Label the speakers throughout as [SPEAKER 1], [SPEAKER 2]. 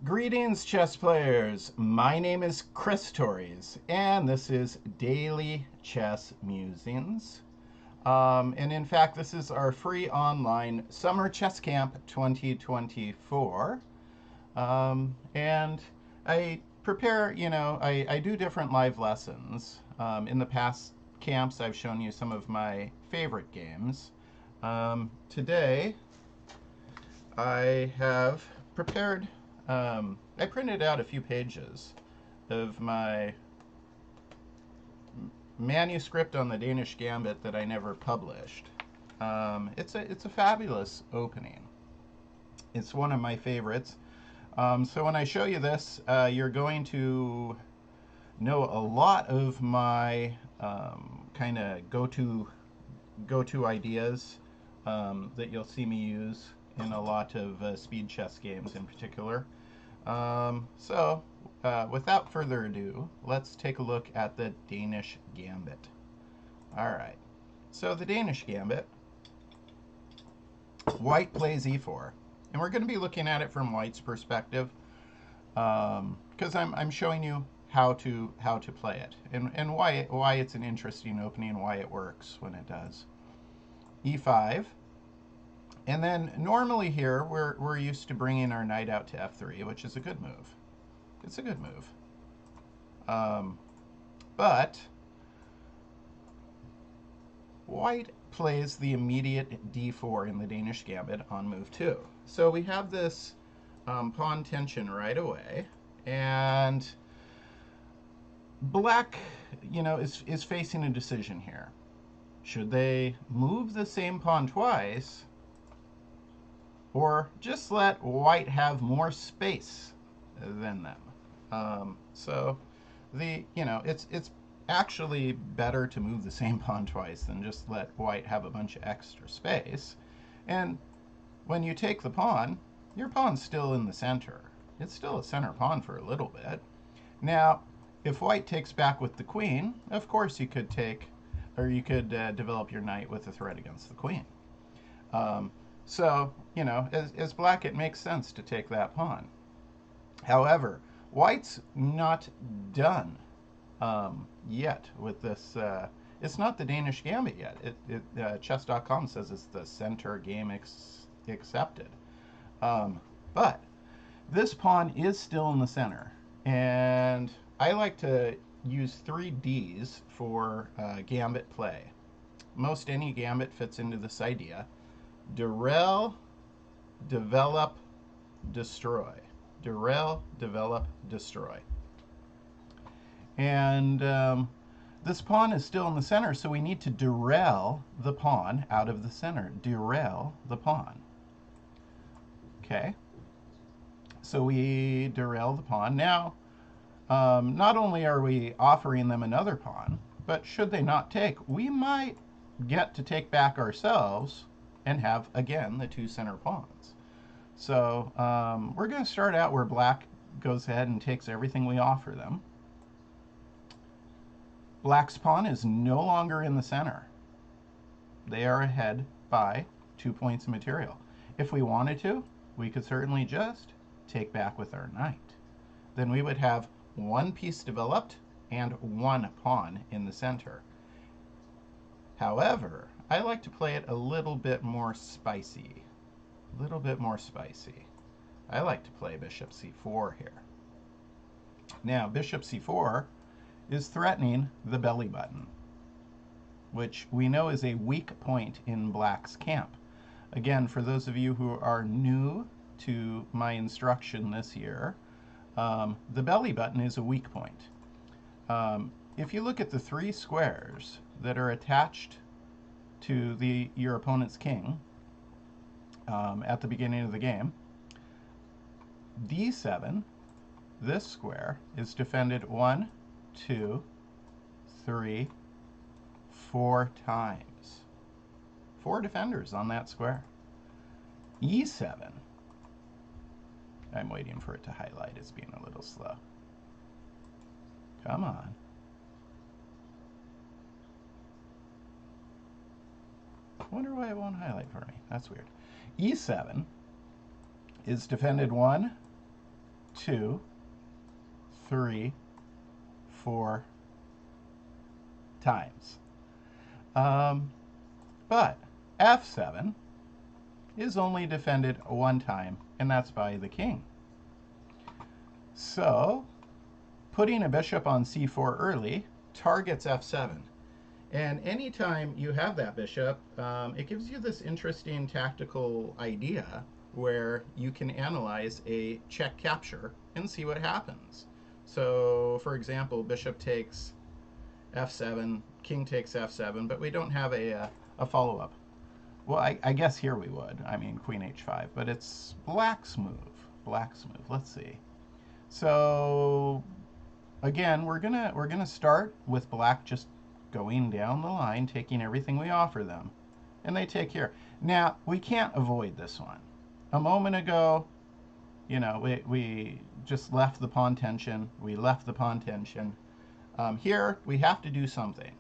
[SPEAKER 1] Greetings, chess players. My name is Chris Torres, and this is Daily Chess Musings. And in fact, this is our free online Summer Chess Camp 2024. And I prepare, I do different live lessons. In the past camps, I've shown you some of my favorite games. Today, I have prepared, I printed out a few pages of my manuscript on the Danish Gambit that I never published. It's a fabulous opening. It's one of my favorites. So when I show you this, you're going to know a lot of my kind of go-to ideas that you'll see me use in a lot of speed chess games in particular. Without further ado, let's take a look at the Danish Gambit. All right, so the Danish Gambit, white plays e4, and we're going to be looking at it from white's perspective because I'm showing you how to play it and why it's an interesting opening and why it works when it does. E5. And then normally here, we're used to bringing our knight out to f3, which is a good move. It's a good move. But white plays the immediate d4 in the Danish Gambit on move 2. So we have this pawn tension right away. And black, is facing a decision here. Should they move the same pawn twice, or just let white have more space than them? It's actually better to move the same pawn twice than just let white have a bunch of extra space. And when you take the pawn, your pawn's still in the center. It's still a center pawn for a little bit. Now, if white takes back with the queen, of course you could develop your knight with a threat against the queen. As black, it makes sense to take that pawn. However, white's not done yet with this. It's not the Danish Gambit yet. Chess.com says it's the center game accepted. But this pawn is still in the center. And I like to use 3 Ds for gambit play. Most any gambit fits into this idea. Derail, develop, destroy. Derail, develop, destroy. And this pawn is still in the center, so we need to derail the pawn out of the center. Derail the pawn. Okay. So we derail the pawn. Now, not only are we offering them another pawn, but should they not take, we might get to take back ourselves and have, again, the 2 center pawns. So we're going to start out where black goes ahead and takes everything we offer them. Black's pawn is no longer in the center. They are ahead by 2 points of material. If we wanted to, we could certainly just take back with our knight. Then we would have 1 piece developed and 1 pawn in the center. However, I like to play it a little bit more spicy. A little bit more spicy. I like to play bishop c4 here. Now, bishop c4 is threatening the belly button, which we know is a weak point in black's camp. Again, for those of you who are new to my instruction this year, the belly button is a weak point. If you look at the 3 squares that are attached to your opponent's king at the beginning of the game, d7, this square, is defended 1, 2, 3, 4 times. 4 defenders on that square. e7, I'm waiting for it to highlight. It's being a little slow. Come on. I wonder why it won't highlight for me. That's weird. e7 is defended 1, 2, 3, 4 times. But f7 is only defended one time, and that's by the king. So putting a bishop on c4 early targets f7. And anytime you have that bishop, it gives you this interesting tactical idea where you can analyze a check capture and see what happens. So, for example, bishop takes f7, king takes f7, but we don't have a follow-up. Well, I guess here we would. I mean, queen h5, but it's black's move. Black's move. Let's see. So again, we're gonna start with black just going down the line, taking everything we offer them, and they take here. Now we can't avoid this one. A moment ago, you know, we just left the pawn tension. We left the pawn tension. Here we have to do something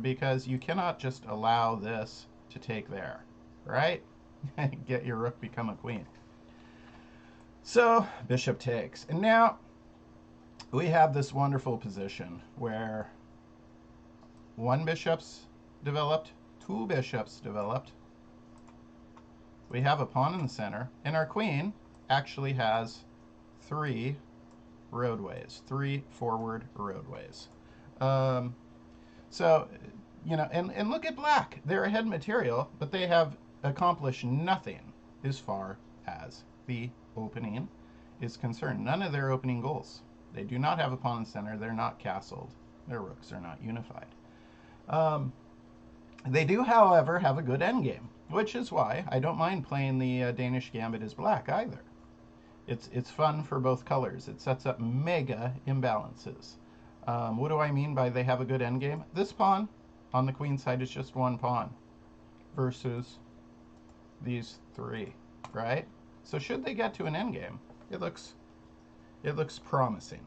[SPEAKER 1] because you cannot just allow this to take there, right? Get your rook become a queen. So bishop takes, and now we have this wonderful position where one bishop's developed, two bishops developed. We have a pawn in the center, and our queen actually has 3 roadways, 3 forward roadways. So, you know, and look at black. They're ahead material, but they have accomplished nothing as far as the opening is concerned. None of their opening goals. They do not have a pawn in the center. They're not castled. Their rooks are not unified. They do, however, have a good endgame, which is why I don't mind playing the Danish Gambit as black either. It's fun for both colors. It sets up mega imbalances. What do I mean by they have a good endgame? This pawn on the queen side is just one pawn versus these 3, right? So should they get to an endgame, it looks promising.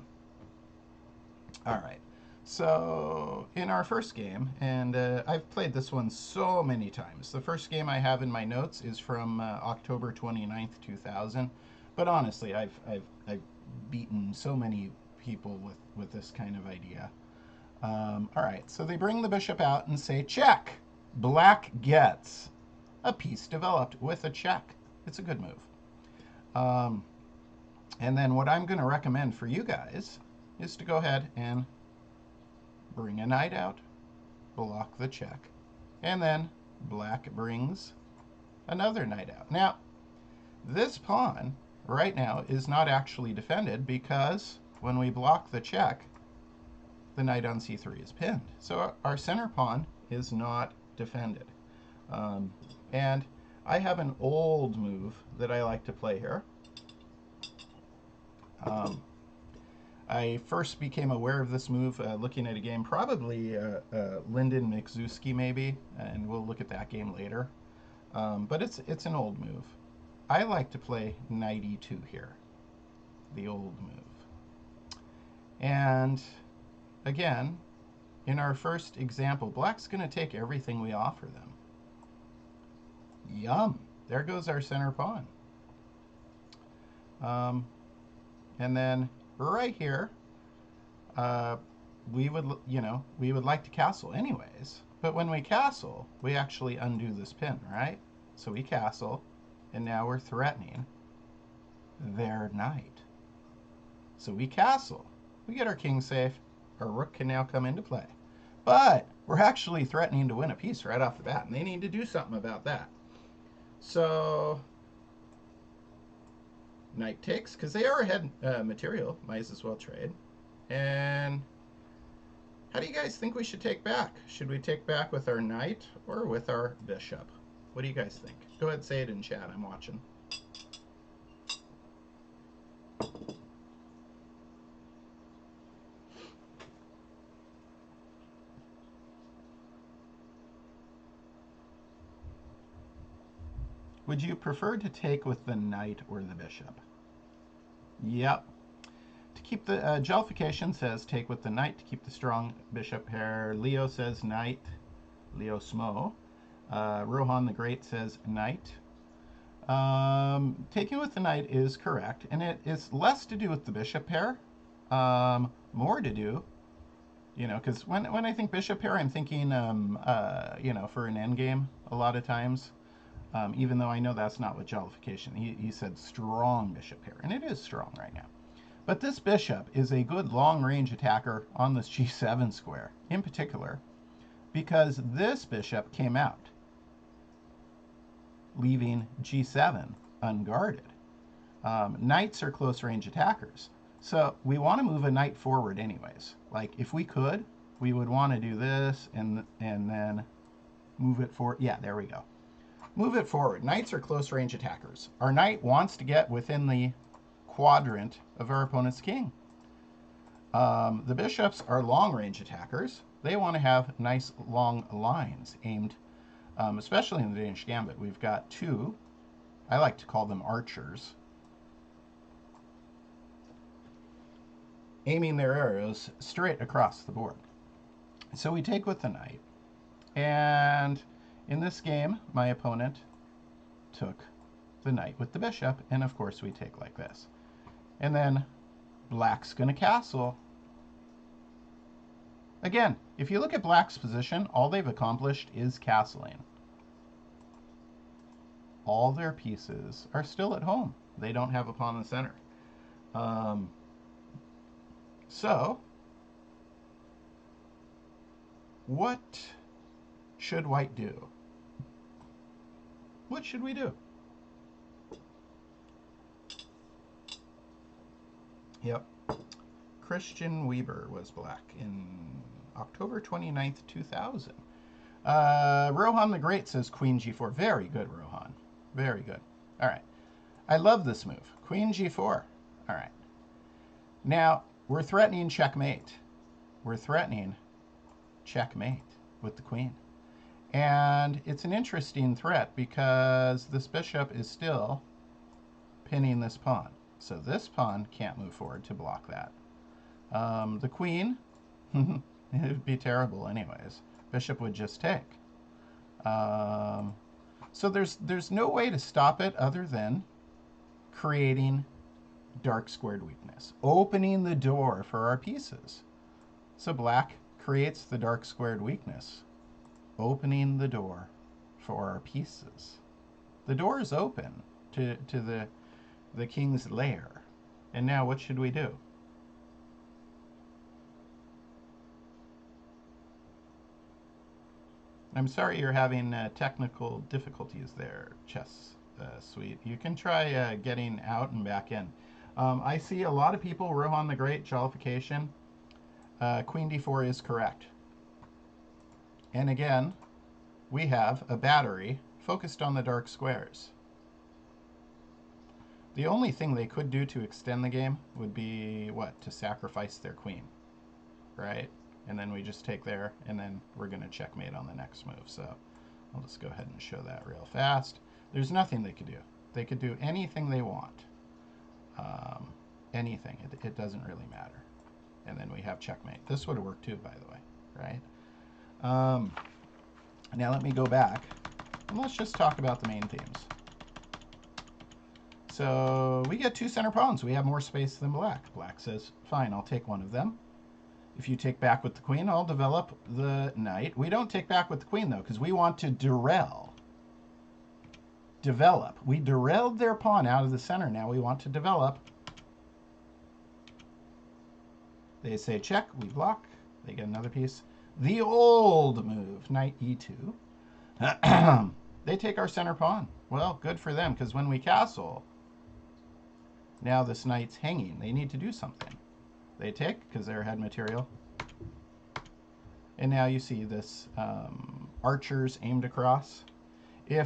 [SPEAKER 1] All right. So in our first game, and I've played this one so many times. The first game I have in my notes is from October 29th, 2000. But honestly, I've beaten so many people with this kind of idea. All right, so they bring the bishop out and say check. Black gets a piece developed with a check. It's a good move. And then what I'm going to recommend for you guys is to go ahead and bring a knight out, block the check, and then black brings another knight out. Now, this pawn right now is not actually defended because when we block the check, the knight on c3 is pinned. So our center pawn is not defended. And I have an old move that I like to play here. I first became aware of this move looking at a game, probably Lyndon Mikzuski maybe, and we'll look at that game later. But it's an old move. I like to play knight e2 here, the old move. And again, in our first example, black's going to take everything we offer them. Yum! There goes our center pawn. And then right here, we would like to castle anyways. But when we castle, we actually undo this pin, right? So we castle, and now we're threatening their knight. So we castle. We get our king safe. Our rook can now come into play. But we're actually threatening to win a piece right off the bat, and they need to do something about that. So knight takes, because they are ahead material, might as well trade. And how do you guys think we should take back? Should we take back with our knight or with our bishop? What do you guys think? Go ahead and say it in chat. I'm watching. Would you prefer to take with the knight or the bishop? Yep. To keep the Jellification says take with the knight to keep the strong bishop pair. Leo says knight. Leo Smo. Rohan the Great says knight. Taking with the knight is correct, and it is less to do with the bishop pair, more to do, because when I think bishop pair, I'm thinking, for an endgame a lot of times, even though I know that's not what jollification. He said strong bishop pair, and it is strong right now. But this bishop is a good long-range attacker on this g7 square, in particular, because this bishop came out, leaving g7 unguarded. Knights are close-range attackers, so we want to move a knight forward anyways. Like, if we could, we would want to do this and then move it forward. Yeah, there we go. Move it forward. Knights are close-range attackers. Our knight wants to get within the quadrant of our opponent's king. The bishops are long-range attackers. They want to have nice long lines aimed, especially in the Danish Gambit. We've got two, I like to call them archers, aiming their arrows straight across the board. So we take with the knight, and in this game, my opponent took the knight with the bishop, and of course we take like this. And then black's going to castle. Again, if you look at black's position, all they've accomplished is castling. All their pieces are still at home. They don't have a pawn in the center. So, what should white do? What should we do? Yep. Christian Weber was black in October 29th, 2000. Rohan the Great says Queen G4. Very good, Rohan. Very good. All right. I love this move. Queen G4. All right. Now, we're threatening checkmate. We're threatening checkmate with the queen. And it's an interesting threat because this bishop is still pinning this pawn. So this pawn can't move forward to block that. The queen, it would be terrible anyways. Bishop would just take. So there's no way to stop it other than creating dark squared weakness, opening the door for our pieces. So black creates the dark squared weakness, opening the door for our pieces. The door is open to the king's lair. And now what should we do? I'm sorry you're having technical difficulties there, Chess Suite. You can try getting out and back in. I see a lot of people, Rohan the Great, jollification. Queen d4 is correct. And again, we have a battery focused on the dark squares. The only thing they could do to extend the game would be, what? To sacrifice their queen, right? And then we just take there, and then we're going to checkmate on the next move. So I'll just go ahead and show that real fast. There's nothing they could do. They could do anything they want. Anything. It doesn't really matter. And then we have checkmate. This would have worked too, by the way, right? Now let me go back, and let's just talk about the main themes. So we get two center pawns. We have more space than black. Black says, fine, I'll take one of them. If you take back with the queen, I'll develop the knight. We don't take back with the queen, though, because we want to develop. We derailed their pawn out of the center. Now we want to develop. They say check. We block. They get another piece. The old move, knight e2. They take our center pawn. Well, good for them, because when we castle, now this knight's hanging. They need to do something. They take, because they're head material. And now you see this archers aimed across. The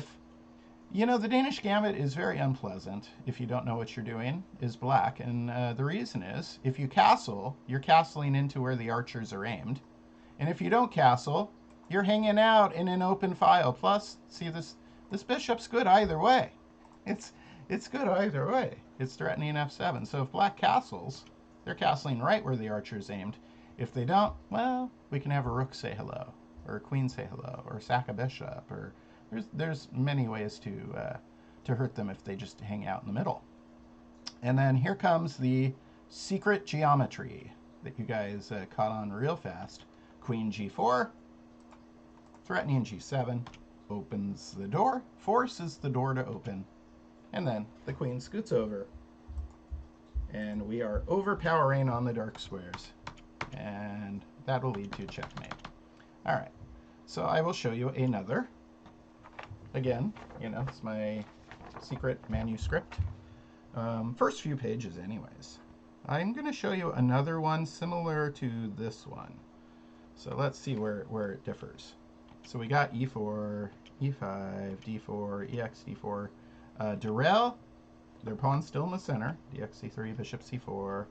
[SPEAKER 1] Danish Gambit is very unpleasant if you don't know what you're doing, is black. And the reason is, if you castle, you're castling into where the archers are aimed. And if you don't castle, you're hanging out in an open file. Plus, see, this bishop's good either way. It's good either way. It's threatening f7. So if black castles, they're castling right where the archer's aimed. If they don't, well, we can have a rook say hello, or a queen say hello, or sack a bishop, or there's many ways to to hurt them if they just hang out in the middle. And then here comes the secret geometry that you guys caught on real fast. Queen g4, threatening g7, opens the door, forces the door to open, and then the queen scoots over. And we are overpowering on the dark squares. And that will lead to checkmate. All right, so I will show you another. Again, you know, it's my secret manuscript. First few pages anyways. I'm going to show you another one similar to this one. So let's see where it differs. So we got e4, e5, d4, ex d4. Durrell, their pawn's still in the center. dx c3, bishop c4.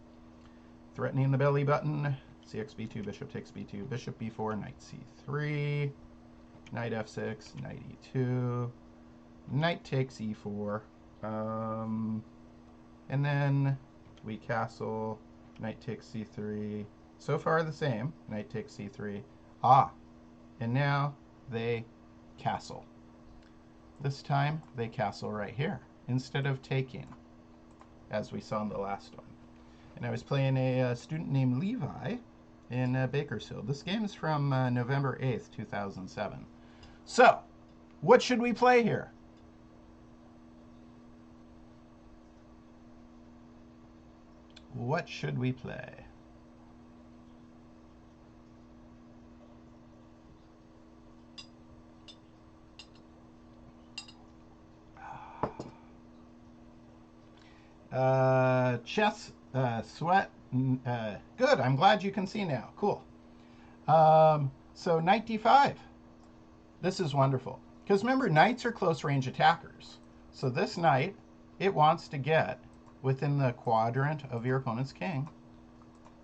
[SPEAKER 1] Threatening the belly button. cx b2, bishop takes b2, bishop b4, knight c3. Knight f6, knight e2. Knight takes e4. And then we castle, knight takes c3. So far the same, knight takes c3. And now they castle. This time they castle right here instead of taking, as we saw in the last one. And I was playing a student named Levi in Bakersfield. This game is from November 8th, 2007. So, what should we play here? What should we play? Chess, sweat. Good, I'm glad you can see now. Cool. So knight d5. This is wonderful. Because remember, knights are close range attackers. So this knight, it wants to get within the quadrant of your opponent's king.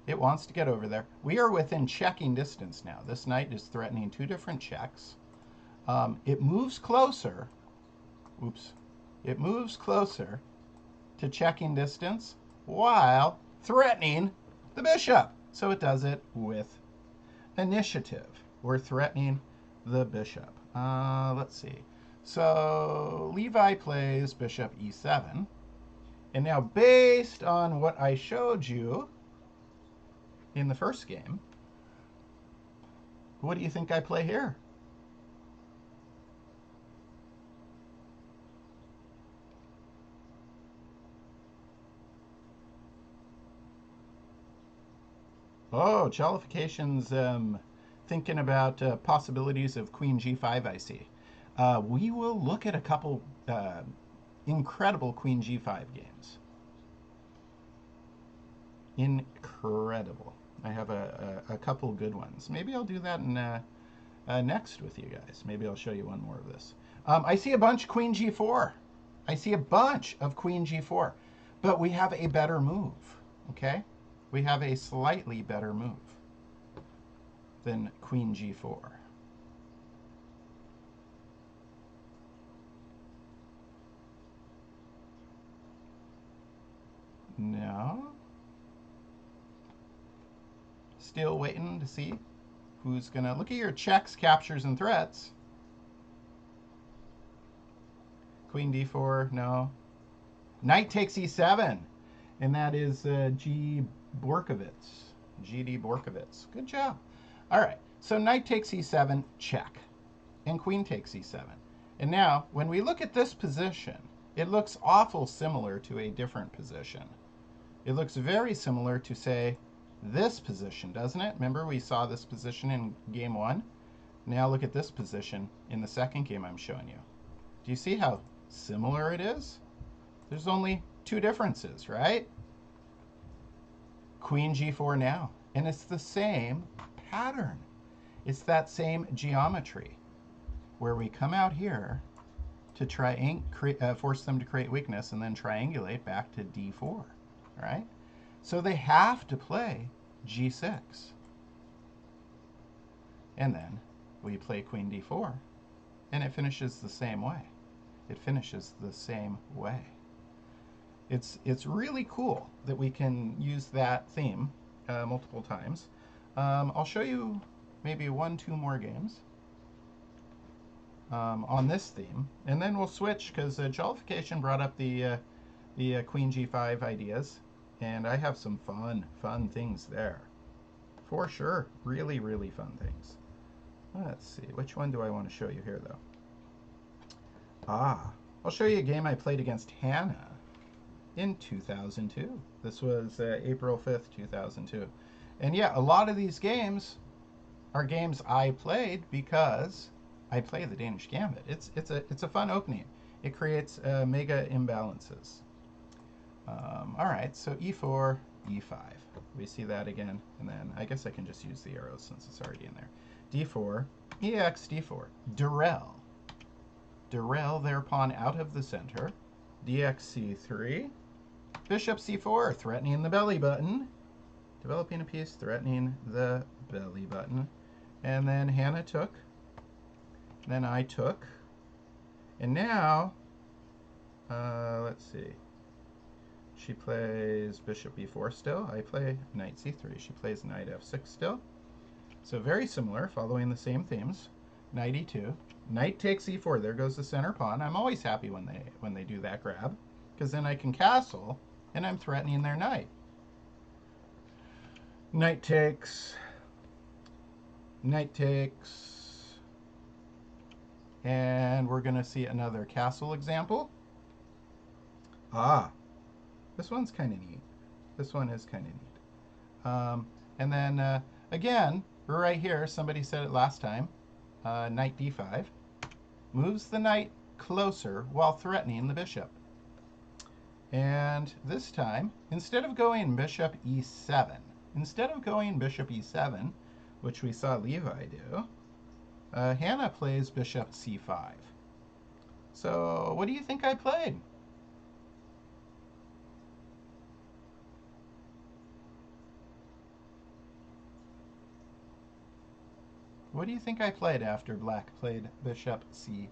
[SPEAKER 1] It wants to get over there. We are within checking distance now. This knight is threatening two different checks. It moves closer. Oops. It moves closer to checking distance while threatening the bishop. So it does it with initiative. We're threatening the bishop. Let's see. So Levi plays bishop e7. And now based on what I showed you in the first game, what do you think I play here? Oh, Jollification's thinking about possibilities of queen g5, I see. We will look at a couple incredible queen g5 games. Incredible. I have a couple good ones. Maybe I'll do that in, next with you guys. Maybe I'll show you one more of this. I see a bunch queen g4. I see a bunch of queen g4. But we have a better move, okay? We have a slightly better move than queen g4. No. Still waiting to see who's gonna look at your checks, captures, and threats. Queen d4, no. Knight takes e7, and that is GD Borkovitz. Good job. All right, so knight takes e7, check, and queen takes e7. And now, when we look at this position, it looks awful similar to a different position. It looks very similar to, say, this position, doesn't it? Remember we saw this position in game one? Now look at this position in the second game I'm showing you. Do you see how similar it is? There's only two differences, right? Queen g4 now. And it's the same pattern. It's that same geometry where we come out here to force them to create weakness and then triangulate back to d4, right? So they have to play g6. And then we play queen d4, and it finishes the same way. It finishes the same way. It's really cool that we can use that theme multiple times. I'll show you maybe 1-2 more games. on this theme. And then we'll switch because Jollification brought up the Queen G5 ideas. And I have some fun things there. For sure. Really, really fun things. Let's see. Which one do I want to show you here, though? I'll show you a game I played against Hannah in 2002. This was April 5th, 2002. And yeah, a lot of these games are games I played because I play the Danish Gambit. It's a fun opening. It creates mega imbalances. All right, so e4, e5. We see that again, and then I guess I can just use the arrows since it's already in there. d4, ex, d4. Durell. Durell their pawn out of the center. dx c3. Bishop c4, threatening the belly button. Developing a piece, threatening the belly button. And then Hannah took. Then I took. And now, let's see. She plays bishop b4 still. I play knight c3. She plays knight f6 still. So very similar, following the same themes. Knight e2. Knight takes e4. There goes the center pawn. I'm always happy when they do that grab, because then I can castle, and I'm threatening their knight. Knight takes. Knight takes. And we're going to see another castle example. This one's kind of neat. This one is kind of neat. And then, again, right here, somebody said it last time, knight d5. Moves the knight closer while threatening the bishop. And this time, instead of going bishop e7, which we saw Levi do, Hannah plays bishop c5. So what do you think I played? What do you think I played after black played bishop c5?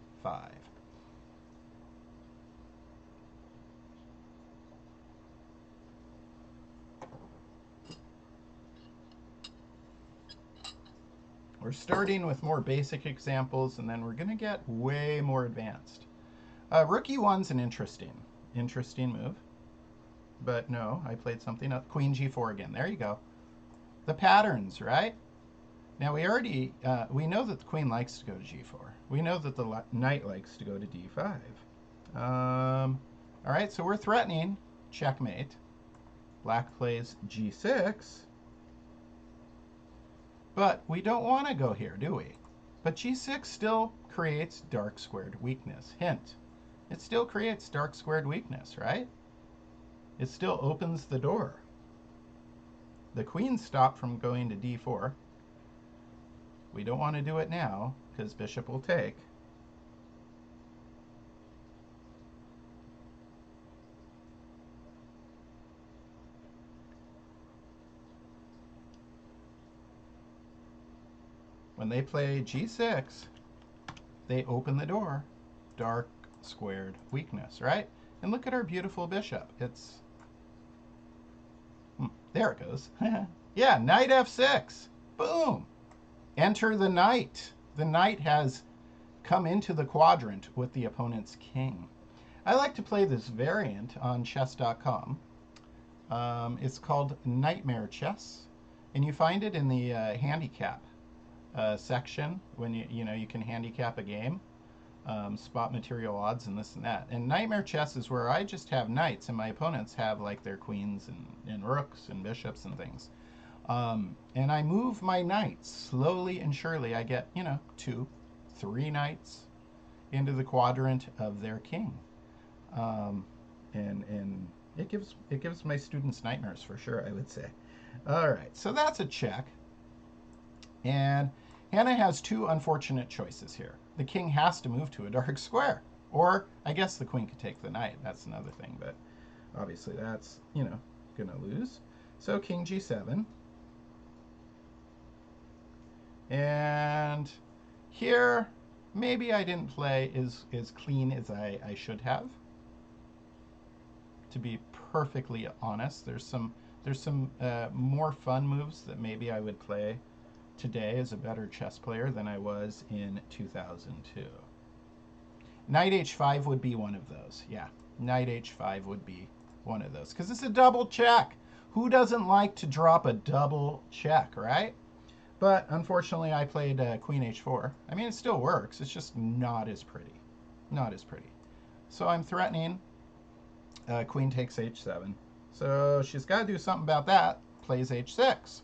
[SPEAKER 1] We're starting with more basic examples, and then we're going to get way more advanced. Rook e1's an interesting move. But no, I played something else. Queen g4 again. There you go. The patterns, right? Now we already, we know that the queen likes to go to g4. We know that the knight likes to go to d5. All right, so we're threatening checkmate. Black plays g6. But we don't want to go here, do we? But g6 still creates dark squared weakness. Hint, it still creates dark squared weakness, right? It still opens the door. The queen stopped from going to d4. We don't want to do it now because bishop will take. When they play g6, they open the door. Dark squared weakness, right? And look at our beautiful bishop. It's... there it goes. Yeah, knight f6. Boom. Enter the knight. The knight has come into the quadrant with the opponent's king. I like to play this variant on chess.com. It's called Nightmare Chess, and you find it in the handicap section when you can handicap a game, spot material odds and this and that. And Nightmare Chess is where I just have knights and my opponents have like their queens and rooks and bishops and things. And I move my knights slowly and surely. I get 2, 3 knights into the quadrant of their king, and it gives my students nightmares for sure, I would say. All right, so that's a check. And Hannah has 2 unfortunate choices here. The king has to move to a dark square, or I guess the queen could take the knight. That's another thing, but obviously that's gonna lose. So king g7. And here, maybe I didn't play as clean as I should have. To be perfectly honest, there's some more fun moves that maybe I would play today as a better chess player than I was in 2002. Knight h5 would be one of those. Yeah, knight h5 would be one of those. Because it's a double check. Who doesn't like to drop a double check, right? But unfortunately, I played queen h4. I mean, it still works. It's just not as pretty. Not as pretty. So I'm threatening queen takes h7. So she's got to do something about that. Plays h6.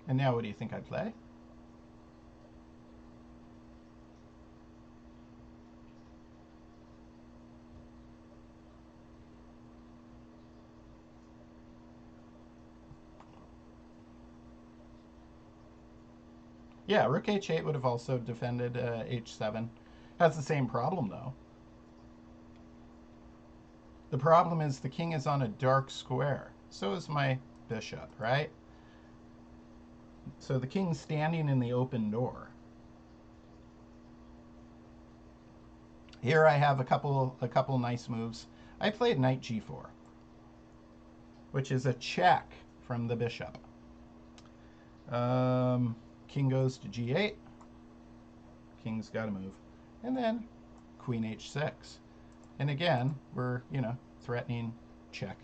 [SPEAKER 1] And now what do you think I play? Yeah, rook h8 would have also defended h7. Has the same problem, though. The problem is the king is on a dark square. So is my bishop, right? So the king's standing in the open door. Here I have a couple nice moves. I played knight g4, which is a check from the bishop. King goes to g8. King's got to move. And then queen h6. And again, we're, threatening check,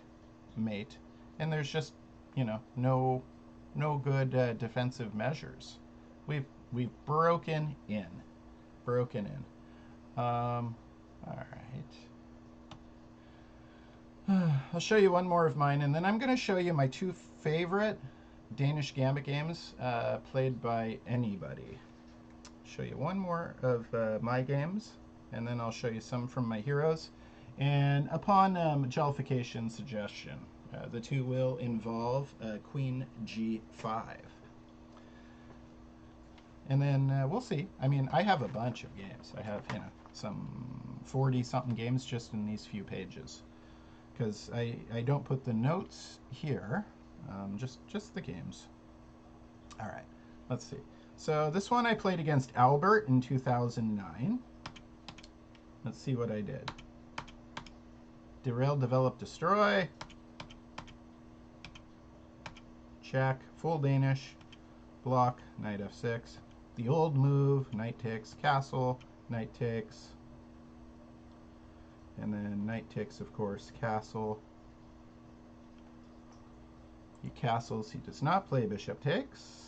[SPEAKER 1] mate. And there's just, no good defensive measures. We've broken in. Broken in. All right. I'll show you one more of mine, and then I'm going to show you my two favorite Danish Gambit games played by anybody. Show you one more of my games, and then I'll show you some from my heroes. And upon jollification suggestion, the two will involve queen g5. And then we'll see. I mean, I have a bunch of games. I have, some 40-something games just in these few pages. Because I don't put the notes here, just the games. All right, let's see. So this one I played against Albert in 2009. Let's see what I did. Derail, develop, destroy. Check, full Danish. Block, knight f6. The old move, knight takes, castle, knight takes. And then knight takes, of course, castle. He castles, he does not play bishop takes.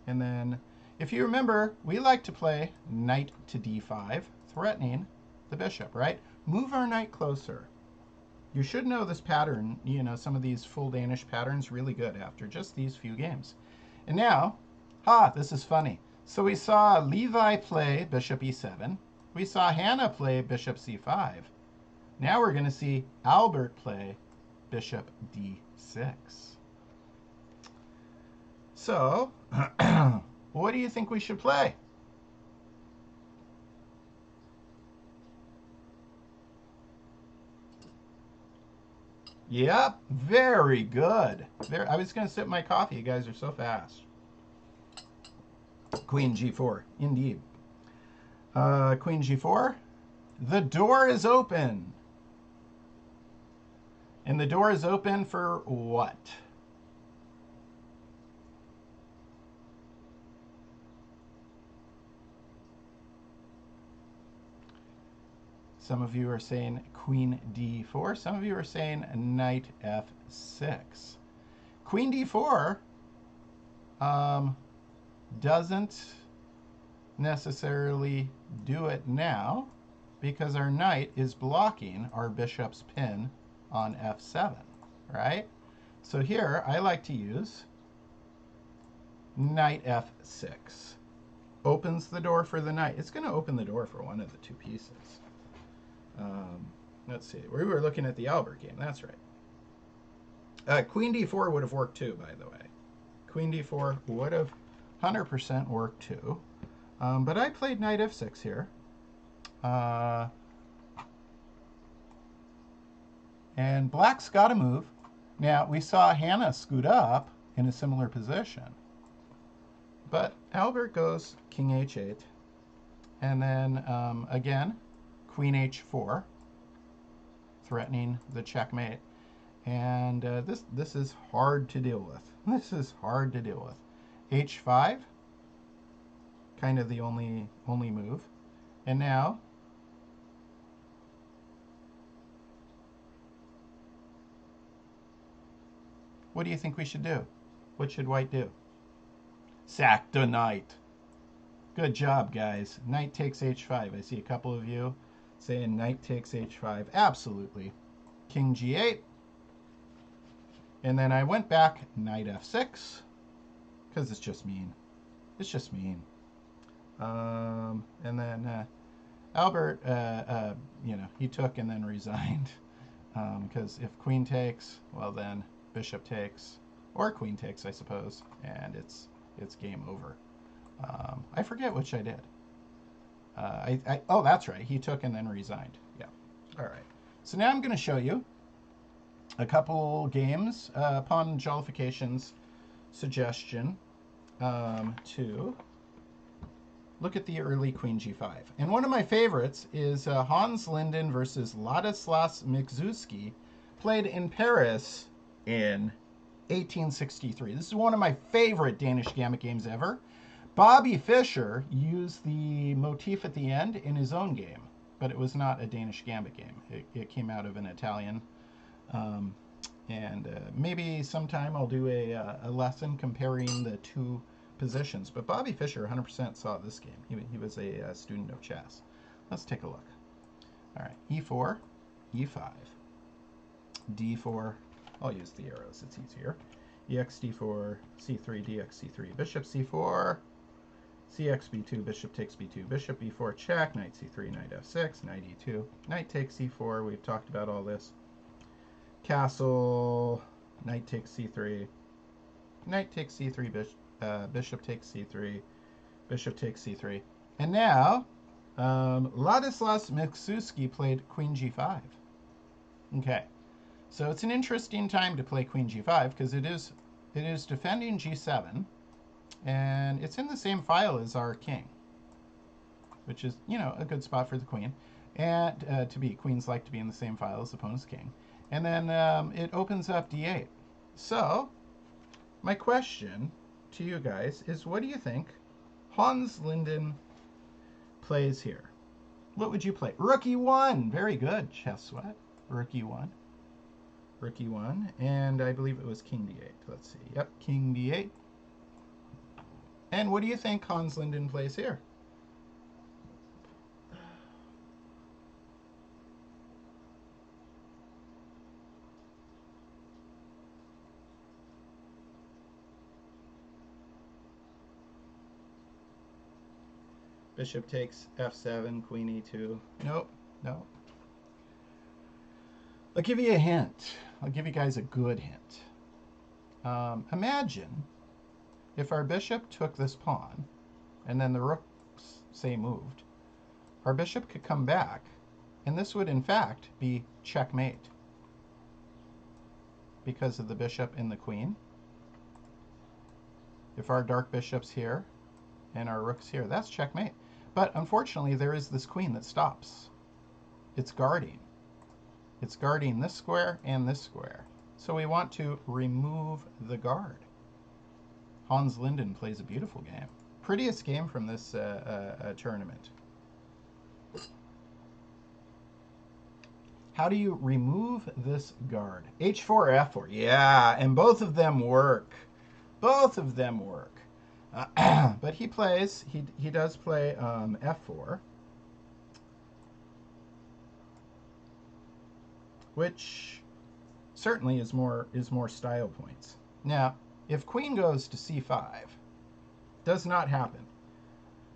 [SPEAKER 1] And then, if you remember, we like to play knight to d5, threatening the bishop, right? Move our knight closer. You should know this pattern, some of these full Danish patterns really good after just these few games. And now, this is funny. So we saw Levi play bishop e7. We saw Hannah play bishop c5. Now we're going to see Albert play bishop d6. So, what do you think we should play? Yep, very good. I was going to sip my coffee. You guys are so fast. Queen g4, indeed. Queen g4. The door is open. And the door is open for what? Some of you are saying queen d4. Some of you are saying knight f6. Queen d4 doesn't necessarily do it now because our knight is blocking our bishop's pin on f7, right? So here I like to use knight f6. Opens the door for the knight. It's going to open the door for one of the two pieces. Let's see. We were looking at the Albert game. That's right. Queen d4 would have worked too, by the way. Queen d4 would have 100% worked too. But I played knight f6 here. And black's got to move. Now, we saw Hannah scoot up in a similar position. But Albert goes king h8. And then, again, queen h4, threatening the checkmate. And this is hard to deal with. This is hard to deal with. H5, kind of the only move. And now, what do you think we should do? What should white do? Sack the knight. Good job, guys. Knight takes h5. I see a couple of you saying knight takes h5. Absolutely. King g8. And then I went back, knight f6, because it's just mean. It's just mean. And then Albert, you know, he took and then resigned. Because if queen takes, well then bishop takes, or queen takes, I suppose, and it's game over. I forget which I did. Oh, that's right. He took and then resigned. Yeah. All right. So now I'm going to show you a couple games upon Jollification's suggestion to look at the early queen g5. And one of my favorites is Hans Linden versus Ladislas Mikzuski, played in Paris in 1863. This is one of my favorite Danish Gambit games ever. Bobby Fischer used the motif at the end in his own game, but it was not a Danish Gambit game. It came out of an Italian. Maybe sometime I'll do a lesson comparing the two positions. But Bobby Fischer 100% saw this game. He was a student of chess. Let's take a look. All right, e4, e5, d4. I'll use the arrows, it's easier. Ex d4, c3, dx c3, bishop c4, cx b2, bishop takes b2, bishop b4 check, knight c3, knight f6, knight e2, knight takes c4. We've talked about all this. Castle, knight takes c3, knight takes c3, bishop takes c3, bishop takes c3. And now, Ladislas Mikzuski played queen g5. Okay. So it's an interesting time to play queen g5 because it is defending g7, and it's in the same file as our king, which is, you know, a good spot for the queen. And queens like to be in the same file as the opponent's king. And then it opens up d8. So my question to you guys is, what do you think Hans Linden plays here? What would you play? Rook e1. Very good, Chess Sweat. Rook e1. Rook e1, and I believe it was king d8. Let's see. Yep, king d8. And what do you think Hans Linden plays here? Bishop takes f7, queen e2. Nope, no. I'll give you a hint. I'll give you guys a good hint. Imagine if our bishop took this pawn, and then the rooks, say, moved. Our bishop could come back, and this would, in fact, be checkmate because of the bishop and the queen. If our dark bishop's here, and our rook's here, that's checkmate. But unfortunately, there is this queen that stops. It's guarding. It's guarding this square and this square. So we want to remove the guard. Hans Linden plays a beautiful game. Prettiest game from this tournament. How do you remove this guard? H4, F4. Yeah, and both of them work. Both of them work. But he does play F4. Which certainly is more style points. Now, if queen goes to c5, does not happen.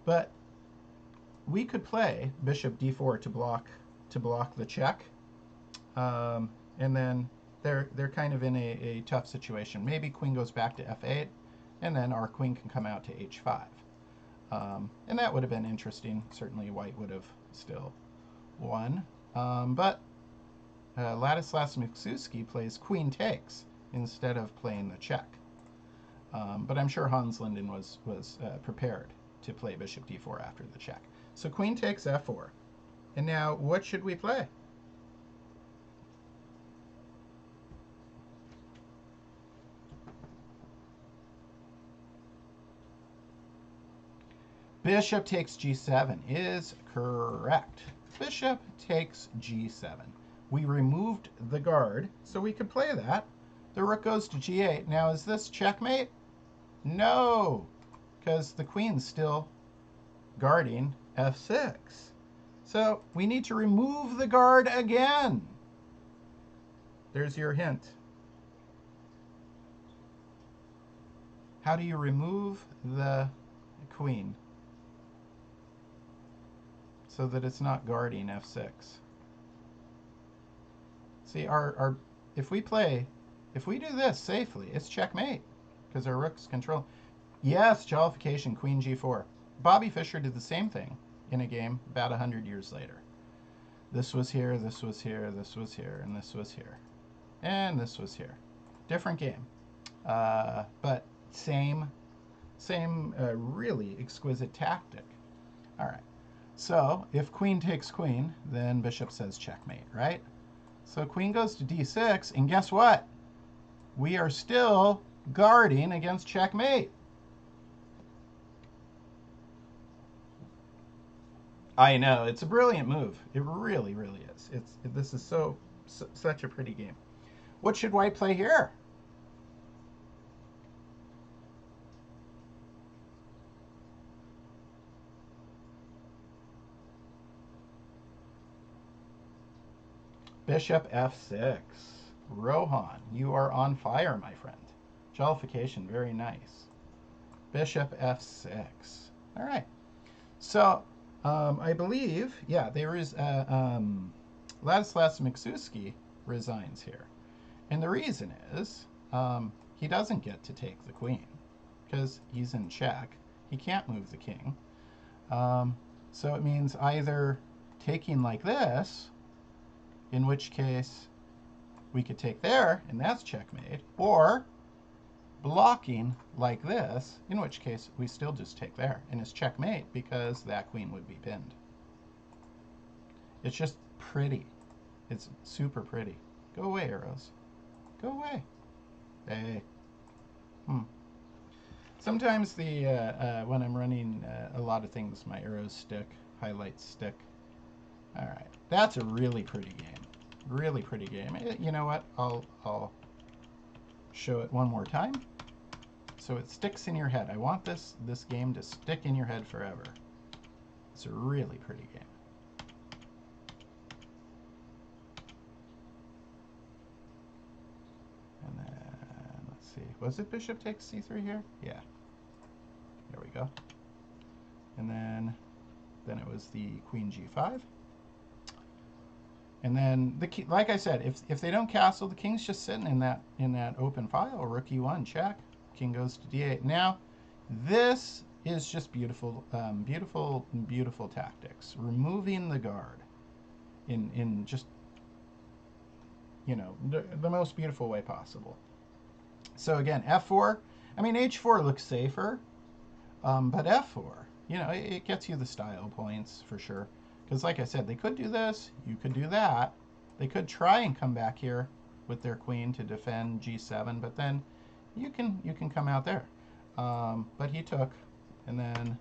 [SPEAKER 1] But we could play bishop d4 to block the check, and then they're kind of in a tough situation. Maybe queen goes back to f8, and then our queen can come out to h5, and that would have been interesting. Certainly, white would have still won, but Ladislas Mikzuski plays queen takes instead of playing the check. But I'm sure Hans Linden was prepared to play bishop d4 after the check. So queen takes f4. And now what should we play? Bishop takes g7 is correct. Bishop takes g7. We removed the guard, so we could play that. The rook goes to g8. Now, is this checkmate? No, because the queen's still guarding f6. So we need to remove the guard again. There's your hint. How do you remove the queen so that it's not guarding f6? See, if we do this safely, it's checkmate because our rook's control. Yes, jollification, queen g4. Bobby Fischer did the same thing in a game about 100 years later. This was here, this was here, this was here, and this was here. And this was here. Different game. But same really exquisite tactic. All right. So if queen takes queen, then bishop says checkmate, right? So queen goes to d6, and guess what? We are still guarding against checkmate. I know, it's a brilliant move. It really, really is. This is such a pretty game. What should white play here? Bishop f6. Rohan, you are on fire, my friend. Jollification, very nice. Bishop f6. All right. So, I believe, yeah, there is Ladislas Miksuski resigns here. And the reason is he doesn't get to take the queen because he's in check. He can't move the king. So it means either taking like this, in which case we could take there, and that's checkmate, or blocking like this, in which case we still just take there, and it's checkmate because that queen would be pinned. It's just pretty. It's super pretty. Go away, arrows. Go away. Hey. Sometimes when I'm running a lot of things, my arrows stick, highlights stick. All right, that's a really pretty game. Really pretty game. You know what? I'll show it one more time, so it sticks in your head. I want this game to stick in your head forever. It's a really pretty game. And then let's see. Was it bishop takes c3 here? Yeah. There we go. And then it was the queen g5. And then the key, like I said, if they don't castle, the king's just sitting in that open file. Rook e1 check. King goes to d8. Now, this is just beautiful, beautiful tactics. Removing the guard in just, you know, the most beautiful way possible. So again, f4. I mean, h4 looks safer, but f4, you know, it gets you the style points for sure. Because like I said, they could do this, you could do that. They could try and come back here with their queen to defend g7, but then you can come out there. But he took, and then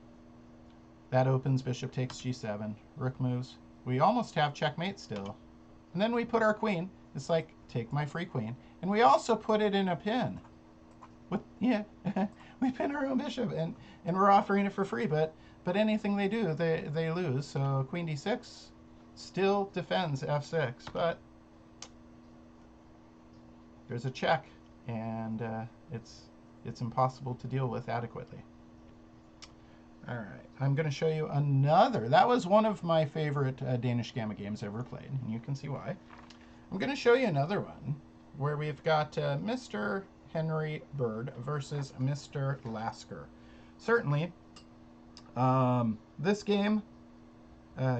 [SPEAKER 1] that opens bishop takes g7, rook moves. We almost have checkmate still. And then we put our queen. It's like, take my free queen. And we also put it in a pin. Yeah, we pin our own bishop, and we're offering it for free, but anything they do, they lose. So queen d6 still defends f6, but there's a check, and it's impossible to deal with adequately. All right, I'm going to show you another. That was one of my favorite Danish Gambit games ever played, and you can see why. I'm going to show you another one where we've got Mr. Henry Bird versus Mr. Lasker. Certainly, this game,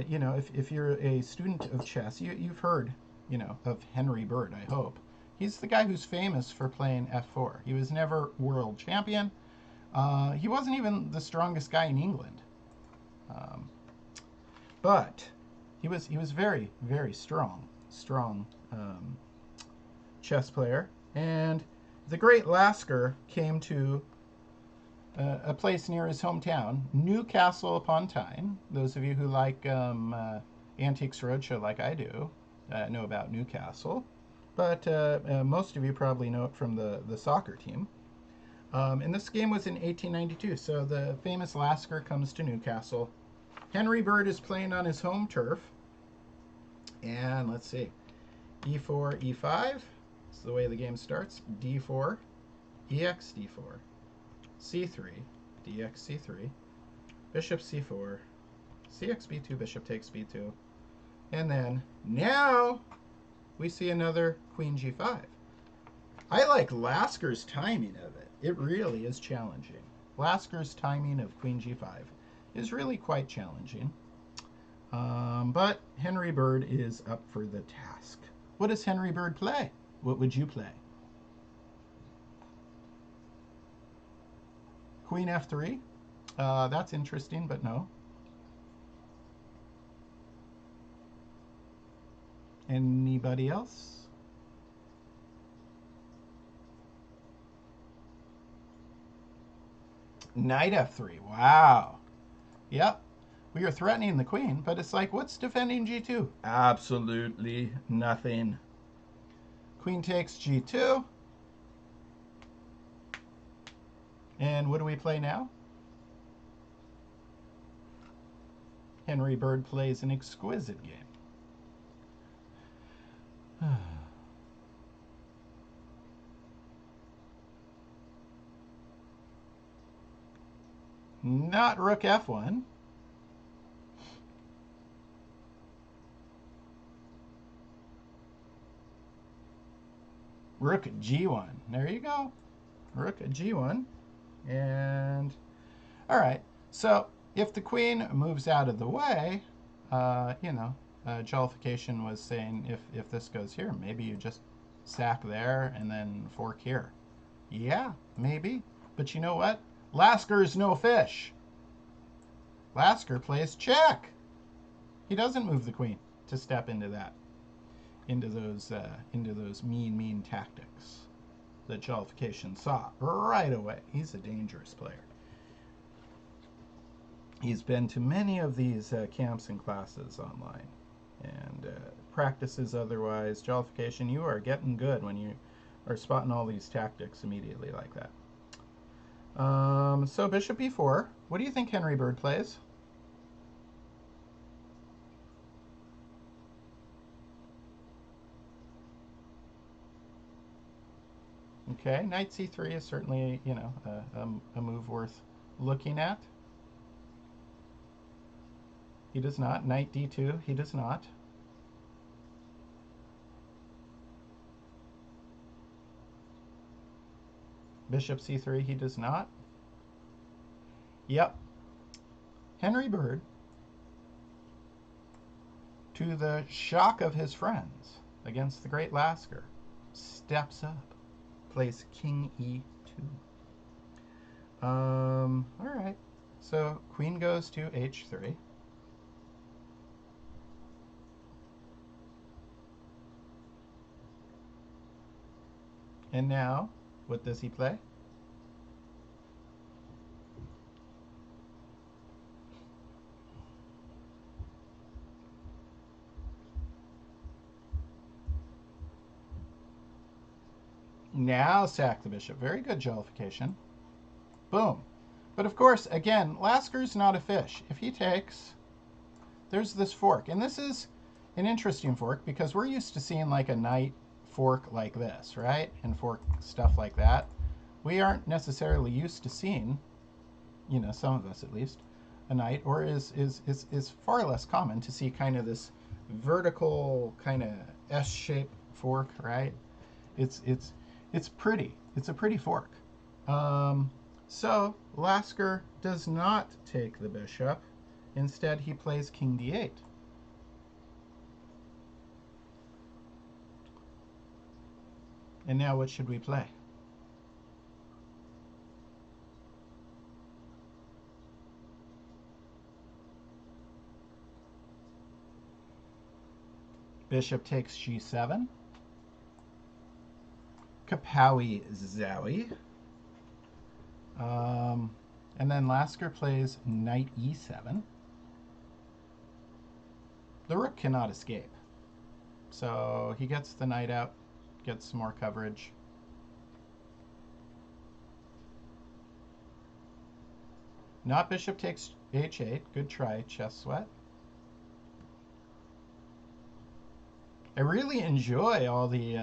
[SPEAKER 1] you know, if you're a student of chess, you've heard, you know, of Henry Bird, I hope. He's the guy who's famous for playing f4. He was never world champion. He wasn't even the strongest guy in England. But he was very, very strong chess player. And the great Lasker came to a place near his hometown, Newcastle upon Tyne. Those of you who like Antiques Roadshow like I do know about Newcastle, but most of you probably know it from the soccer team. And this game was in 1892, so the famous Lasker comes to Newcastle. Henry Bird is playing on his home turf, and let's see, e4, e5. This is the way the game starts. d4, ex d4, c3, dx c3, bishop c4, cx b2, bishop takes b2, and then now we see another queen g5. I like Lasker's timing of it. It really is challenging. Lasker's timing of queen g5 is really quite challenging. But Henry Bird is up for the task. What does Henry Bird play? What would you play? Queen f3? That's interesting, but no. Anybody else? Knight f3. Wow. Yep. We are threatening the queen, but it's like, what's defending g2? Absolutely nothing. Queen takes g2. And what do we play now? Henry Bird plays an exquisite game. Not rook f1. Rook g1. There you go. Rook g1. And all right. So if the queen moves out of the way, Jollification was saying if this goes here, maybe you just sack there and then fork here. Yeah, maybe. But you know what? Lasker's no fish. Lasker plays check. He doesn't move the queen to step into that, into those mean tactics that Jollification saw right away. He's a dangerous player. He's been to many of these camps and classes online and practices otherwise. Jollification, you are getting good when you are spotting all these tactics immediately like that. So bishop e4. What do you think Henry Bird plays? Okay, knight c3 is certainly, a move worth looking at. He does not. Knight d2, he does not. Bishop c3, he does not. Yep. Henry Bird, to the shock of his friends against the great Lasker, steps up, plays king e2. All right. So queen goes to h3. And now, what does he play? Now sack the bishop. Very good Jollification. Boom. But of course, again, Lasker's not a fish. If he takes, there's this fork. And this is an interesting fork because we're used to seeing like a knight fork like this, right? And fork stuff like that. We aren't necessarily used to seeing, some of us at least, a knight, or is far less common to see kind of this vertical kind of S-shaped fork, right? It's pretty. It's a pretty fork. So Lasker does not take the bishop. Instead, he plays king d8. And now what should we play? Bishop takes g7. Kapowie Zowie. And then Lasker plays knight e7. The rook cannot escape. So he gets the knight out, gets some more coverage. Not bishop takes h8. Good try, chess sweat. I really enjoy all the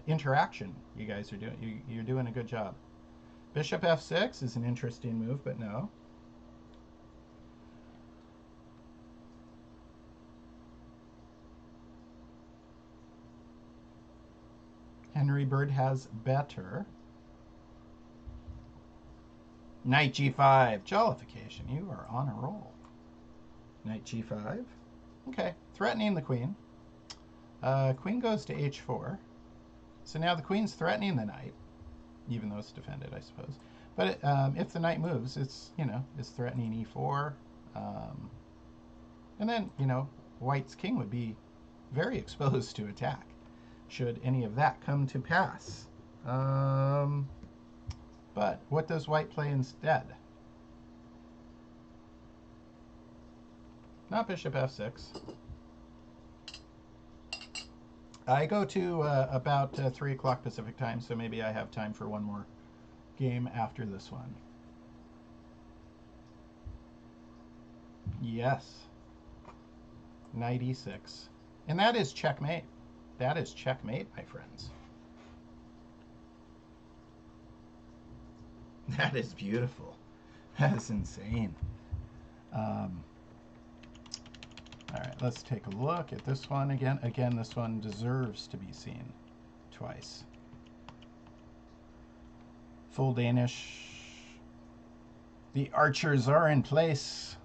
[SPEAKER 1] interaction you guys are doing. You're doing a good job. Bishop f6 is an interesting move, but no. Henry Bird has better. Knight g5. Jollification. You are on a roll. Knight g5. Okay. Threatening the queen. Queen goes to h4. So now the queen's threatening the knight, even though it's defended, I suppose. But if the knight moves, it's, it's threatening e4. And then, white's king would be very exposed to attack should any of that come to pass. But what does white play instead? Not bishop f6. I go to about 3 o'clock Pacific time, so maybe I have time for one more game after this one. Yes. Knight e6. And that is checkmate. That is checkmate, my friends. That is beautiful. That is insane. All right, let's take a look at this one again. Again, this one deserves to be seen twice. Full Danish. The archers are in place.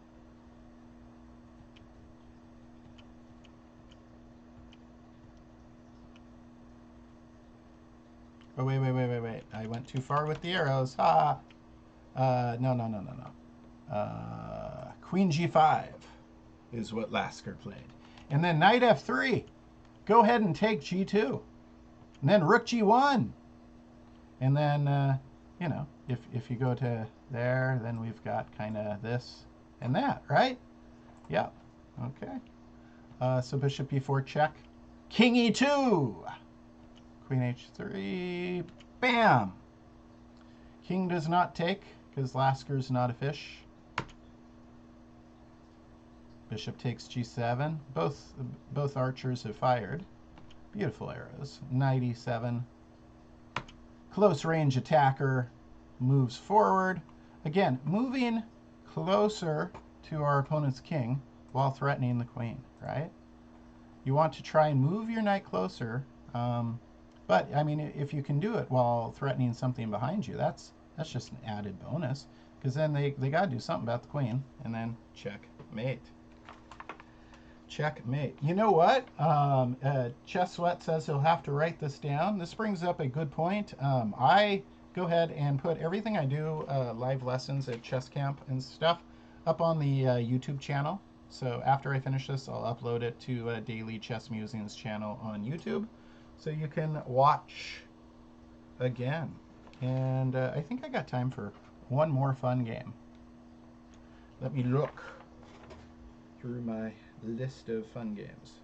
[SPEAKER 1] Oh, wait. I went too far with the arrows. No. Queen g5 is what Lasker played. And then knight f3. Go ahead and take g2. And then rook g1. And then, if you go to there, then we've got kind of this and that, right? Yeah. Okay. So bishop e4 check. King e2. Queen h3. Bam! King does not take because Lasker's not a fish. Bishop takes g7. Both archers have fired. Beautiful arrows. Knight e7. Close range attacker moves forward. Again, moving closer to our opponent's king while threatening the queen, right? You want to try and move your knight closer. But, I mean, if you can do it while threatening something behind you, that's just an added bonus. Because then they got to do something about the queen. And then checkmate. Checkmate. You know what? Chess Sweat says he'll have to write this down. This brings up a good point. I go ahead and put everything I do, live lessons at chess camp and stuff, up on the YouTube channel. So after I finish this, I'll upload it to a Daily Chess Musings channel on YouTube. So you can watch again. And I think I got time for one more fun game. Let me look through my list of fun games.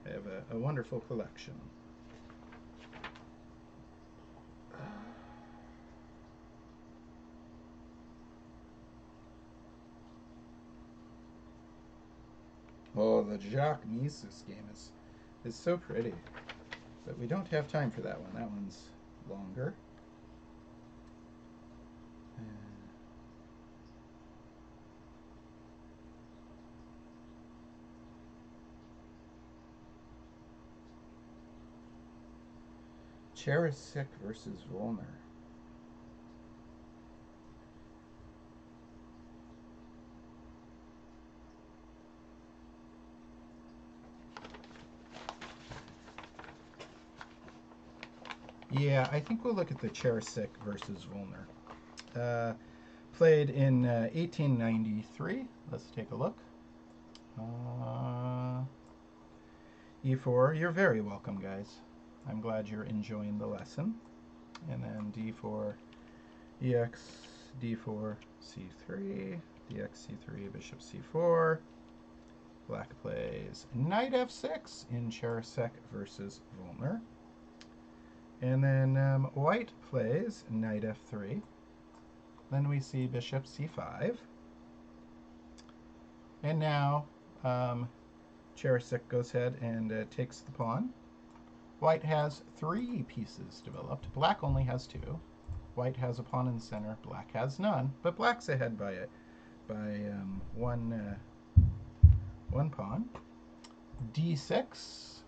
[SPEAKER 1] I have a wonderful collection. Oh, the Jacques Mises game is so pretty. But we don't have time for that one. That one's longer. Cherisic versus Volner. Yeah, I think we'll look at the Cherisic versus Volner. Played in 1893. Let's take a look. E4. You're very welcome, guys. I'm glad you're enjoying the lesson. And then D4, EX, d4, c3, dx c3, bishop c4. Black plays knight f6 in Cherysek versus Volner. And then white plays knight f3. Then we see bishop c5. And now Cherysek goes ahead and takes the pawn. White has 3 pieces developed. Black only has 2. White has a pawn in the center. Black has none. But black's ahead by one pawn. d6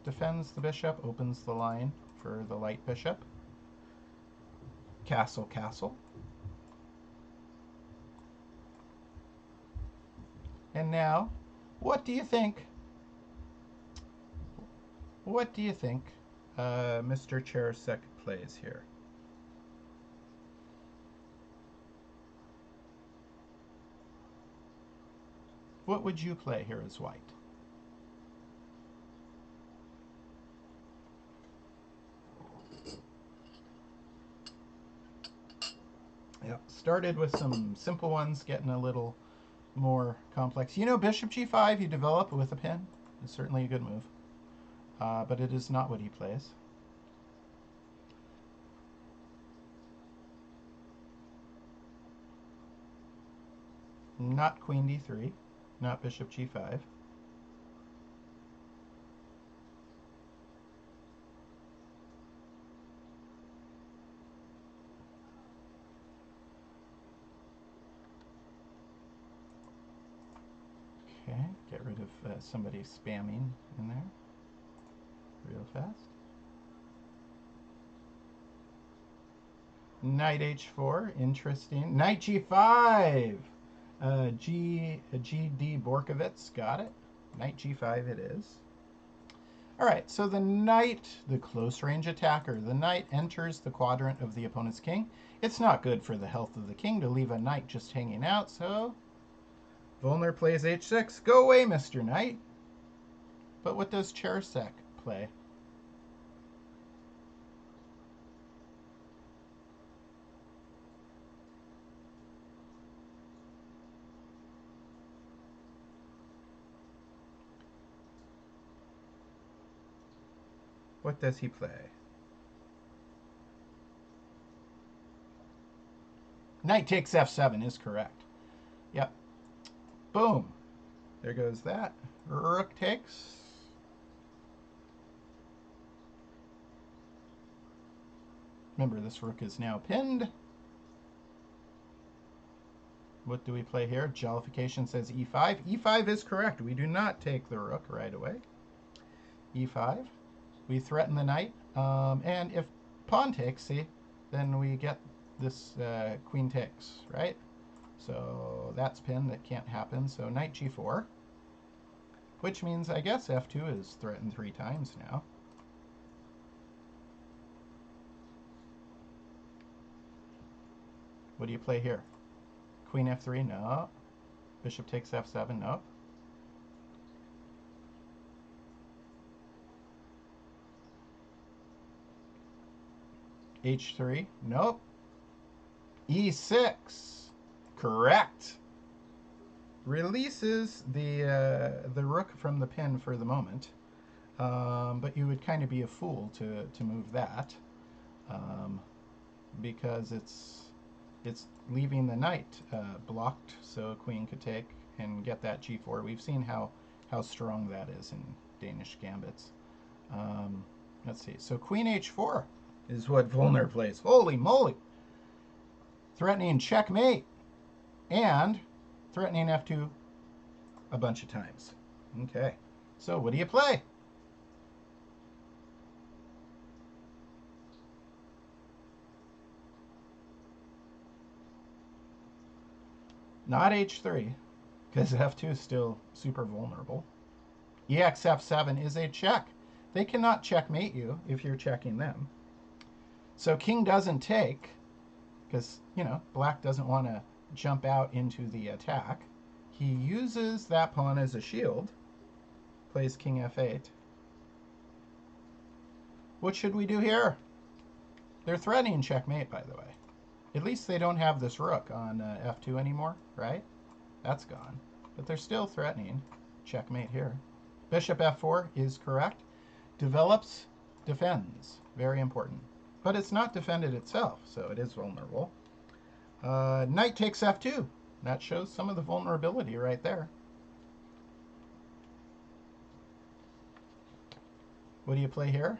[SPEAKER 1] defends the bishop, opens the line for the light bishop. Castle, castle. And now, what do you think? What do you think Mr. Cherysek plays here? What would you play here as white? Yep, started with some simple ones, getting a little more complex. You know, bishop g5 you develop with a pin is certainly a good move, but it is not what he plays. Not queen d3, not bishop g5. Okay, get rid of somebody spamming in there real fast. Knight h4, interesting. Knight g5! G.D. Borkovitz, got it. Knight g5 it is. All right, so the knight, the close range attacker, the knight enters the quadrant of the opponent's king. It's not good for the health of the king to leave a knight just hanging out, so Volner plays h6. Go away, Mr. Knight. But what does Cherysek play? What does he play? Knight takes f7 is correct. Yep. Boom. There goes that. Rook takes. Remember, this rook is now pinned. What do we play here? Jollification says e5. e5 is correct. We do not take the rook right away. e5. We threaten the knight. And if pawn takes, see, then we get this queen takes, right? So that's pinned. That can't happen. So knight g4. Which means, I guess, f2 is threatened 3 times now. What do you play here? Queen f3? No. Bishop takes f7? No. h3? Nope. e6. Correct. Releases the rook from the pin for the moment, but you would kind of be a fool to move that, because it's leaving the knight blocked, so a queen could take and get that g4. We've seen how strong that is in Danish Gambits. Let's see. So queen h4 is what Volner plays. Holy moly! Threatening checkmate and threatening f2 a bunch of times. Okay. So what do you play? Not h3, because f2 is still super vulnerable. Ex f7 is a check. They cannot checkmate you if you're checking them. So king doesn't take, because, you know, black doesn't want to jump out into the attack. He uses that pawn as a shield, plays king f8. What should we do here? They're threatening checkmate, by the way. At least they don't have this rook on f2 anymore, right? That's gone. But they're still threatening. Checkmate here. Bishop f4 is correct. Develops, defends. Very important. But it's not defended itself, so it is vulnerable. Knight takes f2. That shows some of the vulnerability right there. What do you play here?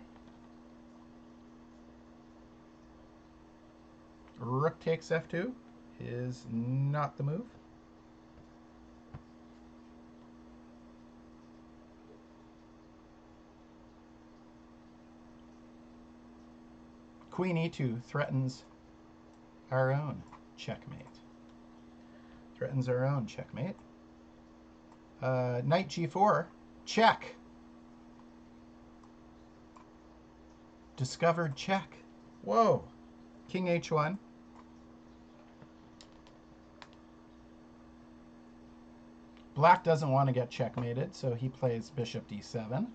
[SPEAKER 1] Rook takes f2 is not the move. Queen e2 threatens our own checkmate. Threatens our own checkmate. Knight g4, check. Discovered check. Whoa. King h1. Black doesn't want to get checkmated, so he plays bishop d7.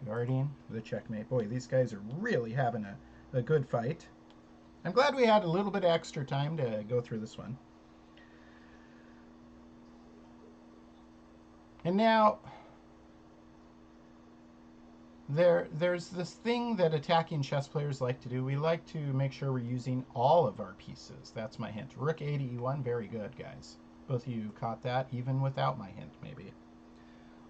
[SPEAKER 1] Guarding the checkmate. Boy, these guys are really having a good fight. I'm glad we had a little bit of extra time to go through this one. And now, there's this thing that attacking chess players like to do. We like to make sure we're using all of our pieces. That's my hint. Rook a to e1, very good, guys. Both of you caught that, even without my hint, maybe.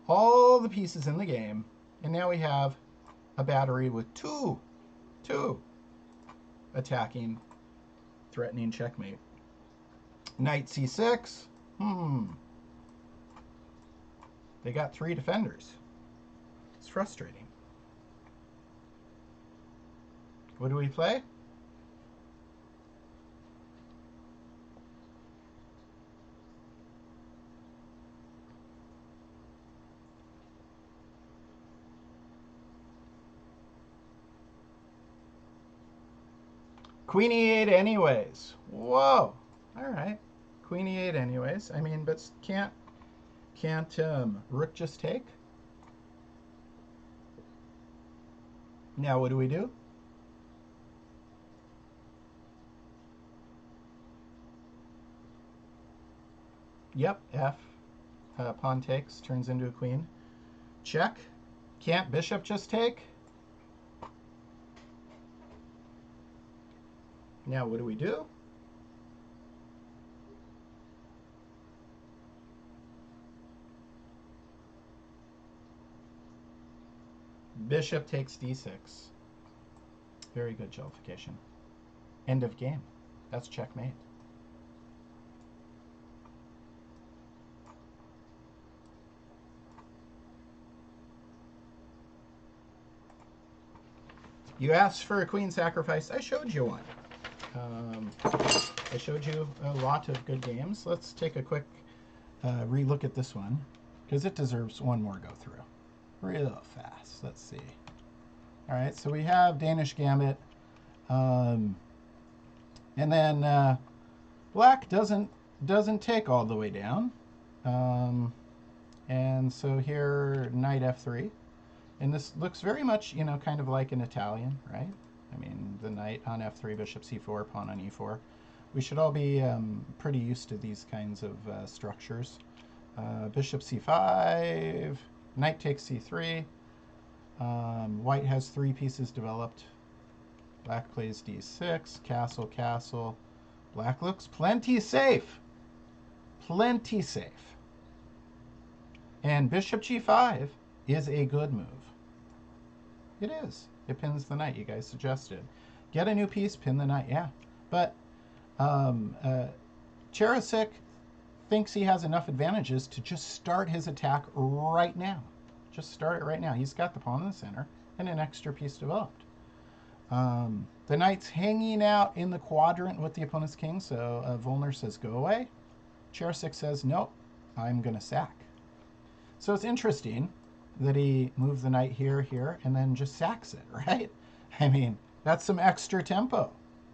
[SPEAKER 1] All the pieces in the game, and now we have a battery with two attacking, threatening checkmate. Knight c6. They got 3 defenders. It's frustrating. What do we play? Queen e8 anyways. Whoa. All right. Queen e8 anyways. I mean, but can't rook just take? Now what do we do? Yep, F. Pawn takes, turns into a queen. Check. Can't bishop just take? Now what do we do? Bishop takes d6. Very good jollification. End of game. That's checkmate. You asked for a queen sacrifice. I showed you one. I showed you a lot of good games. Let's take a quick re-look at this one, because it deserves one more go through. Real fast. Let's see. All right, so we have Danish Gambit. And then black doesn't take all the way down. And so here, knight f3. And this looks very much, you know, kind of like an Italian, right? I mean, the knight on f3, bishop c4, pawn on e4. We should all be pretty used to these kinds of structures. Bishop c5, knight takes c3. White has 3 pieces developed. Black plays d6, castle, castle. Black looks plenty safe. Plenty safe. And bishop g5 is a good move. It is. It pins the knight, you guys suggested. Get a new piece, pin the knight, yeah. But Cherasik thinks he has enough advantages to just start his attack right now. Just start it right now. He's got the pawn in the center and an extra piece developed. The knight's hanging out in the quadrant with the opponent's king, so Volner says, go away. Cherasik says, nope, I'm going to sack. So it's interesting that he moved the knight here, and then just sacks it, right? I mean, that's some extra tempo,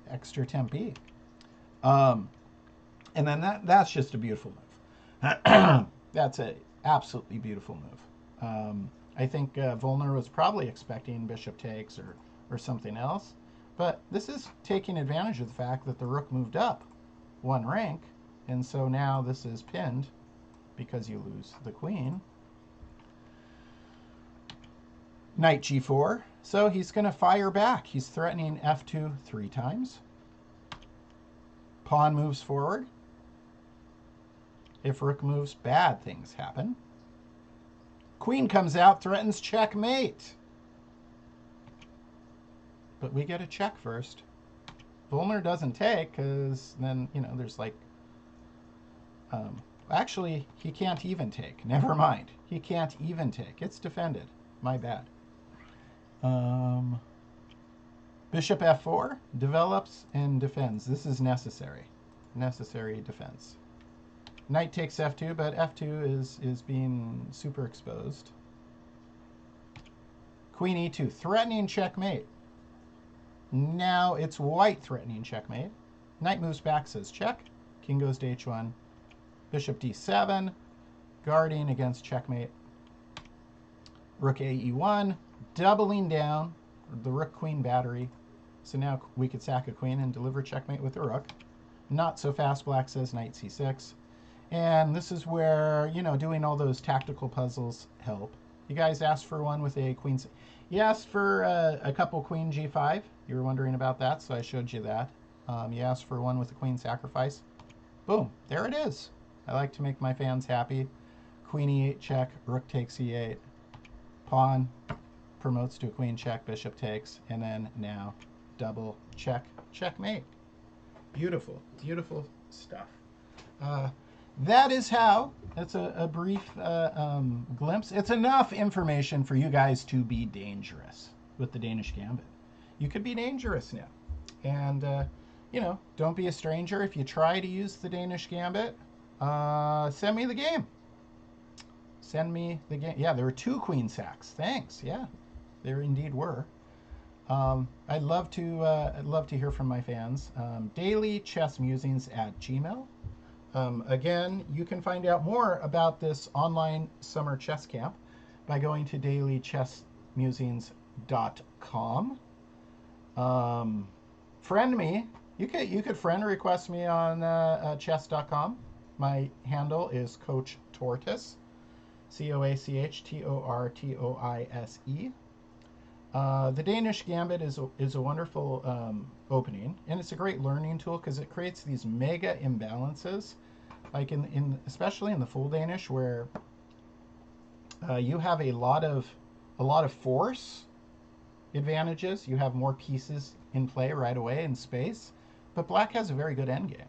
[SPEAKER 1] extra tempi. And then that's just a beautiful move. That's a absolutely beautiful move. I think Volner was probably expecting bishop takes or something else, But this is taking advantage of the fact that the rook moved up 1 rank, and so now this is pinned because you lose the queen. Knight g4. So he's going to fire back. He's threatening f2 3 times. Pawn moves forward. If rook moves, bad things happen. Queen comes out, threatens checkmate. But we get a check first. Volmer doesn't take, because then, you know, there's like... actually, he can't even take. Never mind. He can't even take. It's defended. My bad. Bishop f4 develops and defends. This is necessary. Necessary defense. Knight takes f2, but f2 is being super exposed. Queen e2, threatening checkmate. Now it's white threatening checkmate. Knight moves back, says check. King goes to h1. Bishop d7, guarding against checkmate. Rook a e1, doubling down the rook-queen battery. So now we could sack a queen and deliver checkmate with a rook. Not so fast, black says knight c6. And this is where, you know, doing all those tactical puzzles help. You guys asked for one with a queen. You asked for a couple queen g5. You were wondering about that, so I showed you that. You asked for one with a queen sacrifice. Boom, there it is. I like to make my fans happy. Queen e8 check, rook takes e8. Pawn promotes to a queen check, bishop takes, and then now double check, checkmate. Beautiful, beautiful stuff. That is how, that's a brief glimpse. It's enough information for you guys to be dangerous with the Danish Gambit. You could be dangerous now. And, you know, don't be a stranger. If you try to use the Danish Gambit, send me the game. Send me the game. Yeah, there were 2 queen sacks. Thanks. Yeah, there indeed were. I'd love to hear from my fans. dailychessmusings@gmail.com. Again, you can find out more about this online summer chess camp by going to dailychessmusings.com. Friend me. You could friend request me on chess.com. My handle is Coach Torres, COACHTORTOISE. The Danish Gambit is a wonderful opening, and it's a great learning tool because it creates these mega imbalances, like especially in the full Danish, where you have a lot of force advantages. You have more pieces in play right away in space, but black has a very good endgame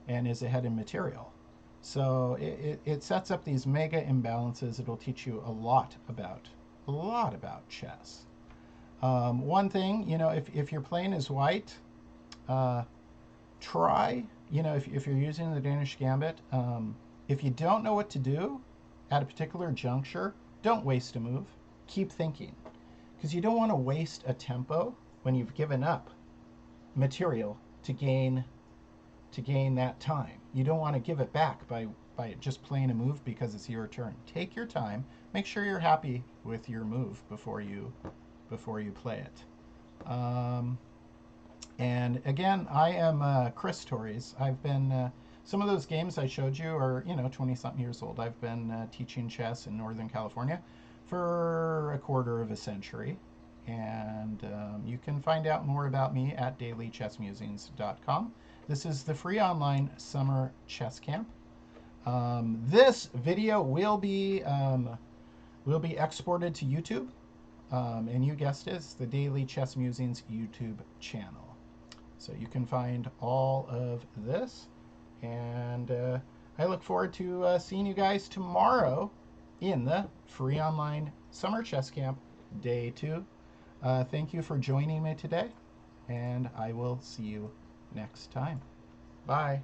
[SPEAKER 1] and is ahead in material. So it sets up these mega imbalances. It'll teach you a lot about chess. One thing, you know, if you're playing as white, try, you know, if you're using the Danish Gambit, if you don't know what to do at a particular juncture, don't waste a move. Keep thinking, because you don't want to waste a tempo when you've given up material to gain that time. You don't want to give it back by just playing a move because it's your turn. Take your time. Make sure you're happy with your move before you play it. And again, I am Chris Torres. I've been some of those games I showed you are, you know, 20-something years old. I've been teaching chess in Northern California for a quarter of a century. And you can find out more about me at dailychessmusings.com. This is the free online summer chess camp. This video will be exported to YouTube, and you guessed it, it's the Daily Chess Musings YouTube channel. So you can find all of this, and I look forward to seeing you guys tomorrow in the free online summer chess camp, day 2. Thank you for joining me today, and I will see you next time. Bye.